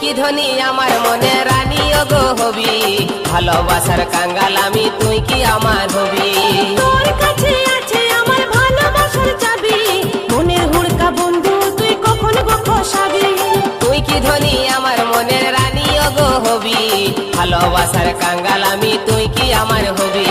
কি ধনী আমার মনে রানী ওগো হবি, ভালোবাসার কাঙ্গাল আমি তুই কি আমার হবি। তোর কাছে আছে আমার ভালোবাসার চাবি, মনের হুড়কা বন্ধু তুই কখন গো খসাবি। তুই কি ধনী আমার মনের রানী ওগো হবি, ভালোবাসার কাঙ্গাল আমি তুই কি আমার হবি।